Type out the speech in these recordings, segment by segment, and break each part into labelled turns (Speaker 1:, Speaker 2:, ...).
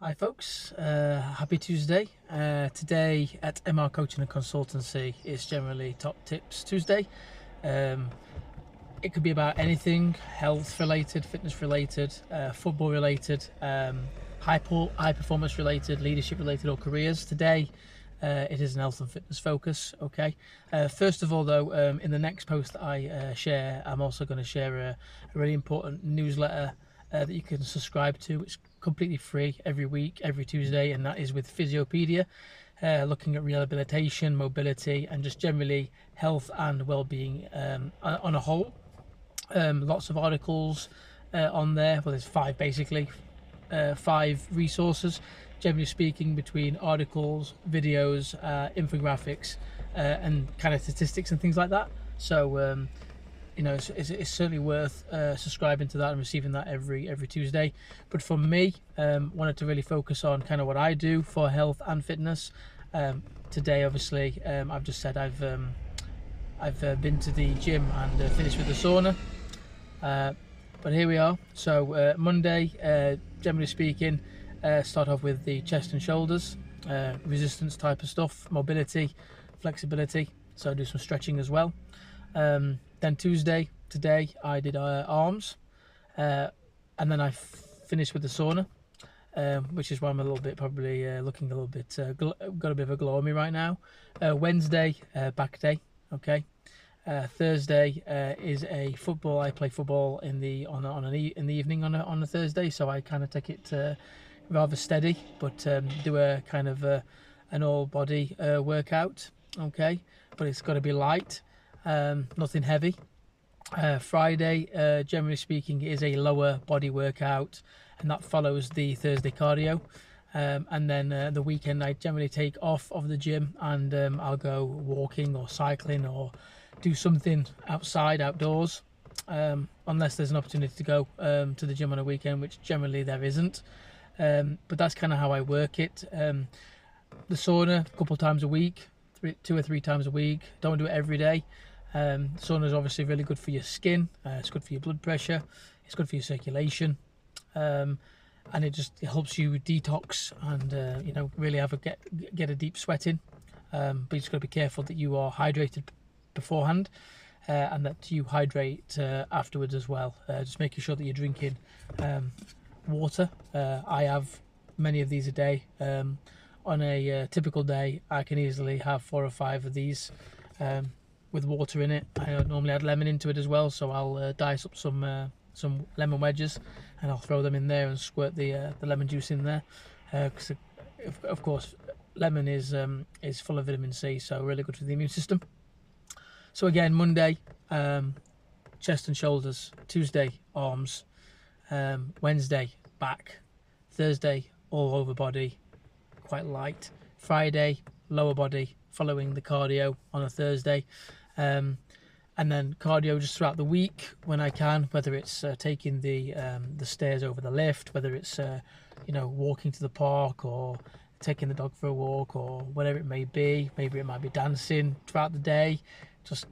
Speaker 1: Hi folks, happy Tuesday. Today at MR Coaching and Consultancy is generally Top Tips Tuesday. It could be about anything, health related, fitness related, football related, high performance related, leadership related, or careers. Today it is an health and fitness focus. Okay. First of all though, in the next post that I share, I'm also going to share a really important newsletter that you can subscribe to. It's completely free every week, every Tuesday, and that is with Physiopedia, looking at rehabilitation, mobility, and just generally health and well-being on a whole. Lots of articles on there. Well, there's five basically, five resources, generally speaking, between articles, videos, infographics, and kind of statistics and things like that. So you know, it's certainly worth subscribing to that and receiving that every Tuesday. But for me, wanted to really focus on kind of what I do for health and fitness. Today, obviously, I've just said I've been to the gym and finished with the sauna. But here we are. So Monday, generally speaking, start off with the chest and shoulders, resistance type of stuff, mobility, flexibility. So I do some stretching as well. Then Tuesday, today, I did arms, and then I finished with the sauna, which is why I'm a little bit probably looking a little bit, got a bit of a glow on me right now. Wednesday, back day, okay. Thursday is a football. I play football in the evening on a Thursday, so I kind of take it rather steady, but do a kind of an all body workout, okay. But it's got to be light. Nothing heavy. Friday, generally speaking, is a lower body workout, and that follows the Thursday cardio. And then the weekend I generally take off of the gym, and I'll go walking or cycling or do something outdoors, unless there's an opportunity to go to the gym on a weekend, which generally there isn't. But that's kind of how I work it. The sauna a couple times a week, 2 or 3 times a week. Don't do it every day. Sauna is obviously really good for your skin. It's good for your blood pressure. It's good for your circulation, and it helps you detox and you know, really get a deep sweat in. But you just got to be careful that you are hydrated beforehand, and that you hydrate afterwards as well. Just making sure that you're drinking water. I have many of these a day. On a typical day, I can easily have 4 or 5 of these. With water in it. I normally add lemon into it as well, so I'll dice up some lemon wedges, and I'll throw them in there and squirt the lemon juice in there. Because of course, lemon is full of vitamin C, so really good for the immune system. So again, Monday, chest and shoulders. Tuesday, arms. Wednesday, back. Thursday, all over body, quite light. Friday, lower body, following the cardio on a Thursday. And then cardio just throughout the week when I can, whether it's taking the stairs over the lift, whether it's you know, walking to the park or taking the dog for a walk or whatever it may be. Maybe it might be dancing throughout the day, just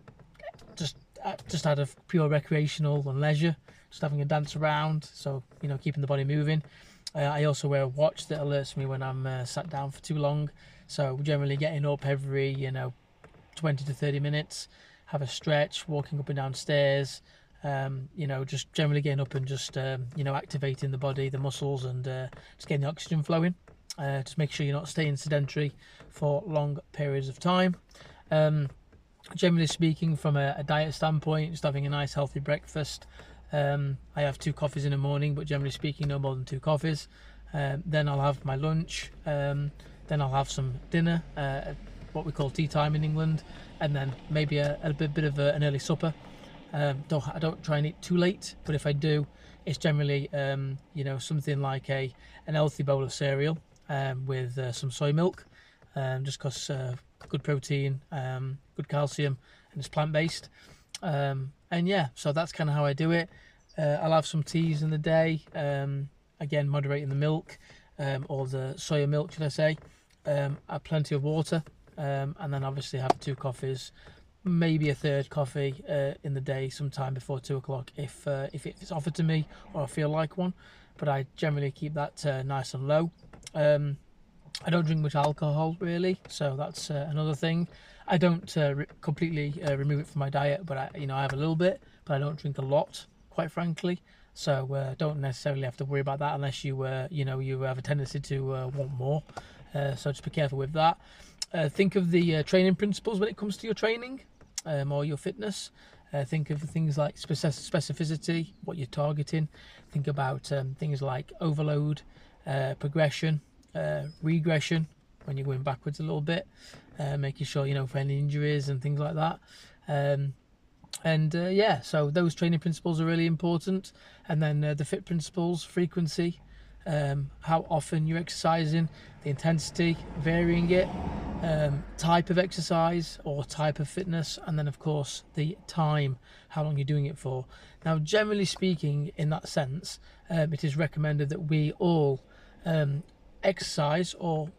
Speaker 1: out of pure recreational and leisure, just having a dance around, so you know, keeping the body moving. I also wear a watch that alerts me when I'm sat down for too long, so generally getting up every, you know, 20 to 30 minutes, have a stretch, walking up and down stairs, you know, just generally getting up and just you know, activating the body, the muscles, and just getting the oxygen flowing. Just make sure you're not staying sedentary for long periods of time. Generally speaking, from a diet standpoint, just having a nice healthy breakfast. I have 2 coffees in the morning, but generally speaking, no more than 2 coffees. Then I'll have my lunch. Then I'll have some dinner, what we call tea time in England, and then maybe a bit of an early supper. I don't try and eat too late, but if I do, it's generally you know, something like an healthy bowl of cereal with some soy milk, just because good protein, good calcium, and it's plant-based. And yeah, so that's kind of how I do it. I'll have some teas in the day, again moderating the milk, or the soya milk, should I say. Have plenty of water, and then obviously have 2 coffees, maybe a 3rd coffee in the day, sometime before 2 o'clock if it's offered to me or I feel like one. But I generally keep that nice and low. I don't drink much alcohol really, so that's another thing. I don't completely remove it from my diet, but I have a little bit, but I don't drink a lot, quite frankly. So don't necessarily have to worry about that unless you you have a tendency to want more. So just be careful with that. Think of the training principles when it comes to your training or your fitness. Think of things like specificity, what you're targeting. Think about things like overload, progression, regression, when you're going backwards a little bit, making sure for any injuries and things like that. Yeah, so those training principles are really important. And then the fit principles: frequency, how often you're exercising, the intensity, varying it, type of exercise or type of fitness, and then of course the time, how long you're doing it for. Now, generally speaking, in that sense, it is recommended that we all exercise or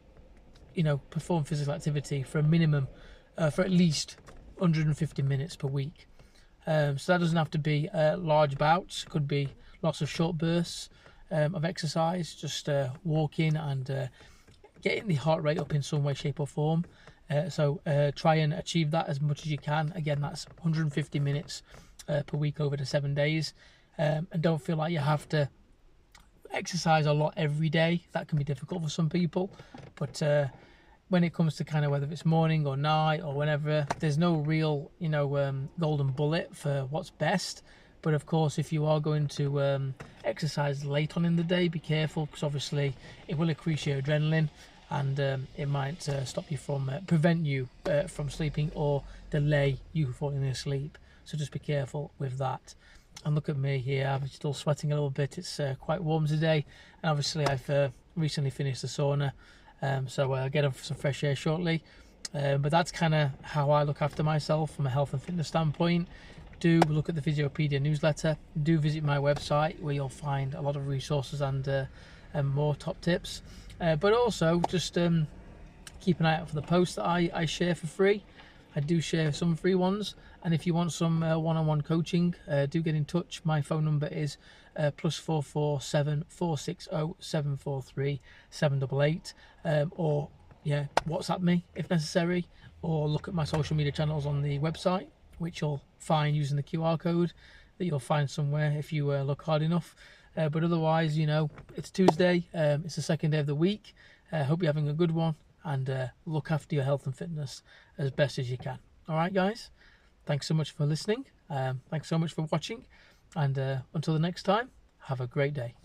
Speaker 1: perform physical activity for a minimum for at least 150 minutes per week. So that doesn't have to be large bouts. It could be lots of short bursts of exercise, just walking and getting the heart rate up in some way, shape or form. So try and achieve that as much as you can. Again, that's 150 minutes per week over the 7 days. And don't feel like you have to exercise a lot every day. That can be difficult for some people, but when it comes to kind of whether it's morning or night or whenever, there's no real golden bullet for what's best. But of course, if you are going to exercise late on in the day, be careful, because obviously it will increase your adrenaline, and it might stop you from prevent you from sleeping or delay you falling asleep. So just be careful with that. And look at me here, I'm still sweating a little bit. It's quite warm today, and obviously I've recently finished the sauna, so I'll get up for some fresh air shortly. But that's kind of how I look after myself from a health and fitness standpoint. Do look at the Physiopedia newsletter. Do visit my website, where you'll find a lot of resources and more top tips. But also just keep an eye out for the posts that I share for free. I do share some free ones, and if you want some one-on-one coaching, do get in touch. My phone number is +447 460 743 788, or WhatsApp me if necessary, or look at my social media channels on the website, which you'll find using the QR code that you'll find somewhere if you look hard enough. But otherwise, it's Tuesday, it's the second day of the week. Hope you're having a good one, and look after your health and fitness as best as you can. All right, guys, thanks so much for listening. Thanks so much for watching, and until the next time, have a great day.